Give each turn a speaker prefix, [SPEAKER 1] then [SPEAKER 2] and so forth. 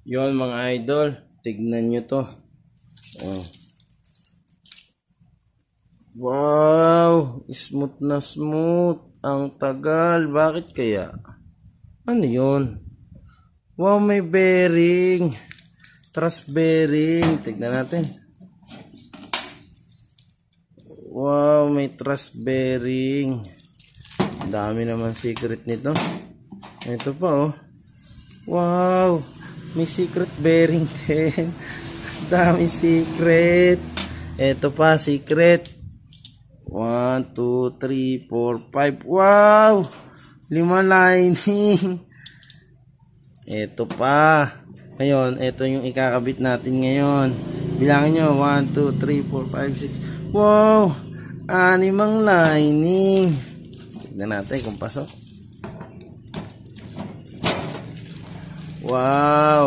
[SPEAKER 1] Yon mga idol, tignan nyo to. Oh. Wow, smooth na smooth. Ang tagal. Bakit kaya? Ano yun? Wow, may bearing. Truss bearing. Tignan natin. Wow, may truss bearing. Dami naman secret nito. Ito pa oh. Wow, may secret bearing din. Dami secret. Ito pa secret. 1, 2, 3, 4, 5. Wow, 5 lining. Ito pa. Ngayon, ito yung ikakabit natin ngayon. Bilangin nyo. 1, 2, 3, 4, 5, 6. Wow, 6 lining. Tignan natin kung pasok. Wow.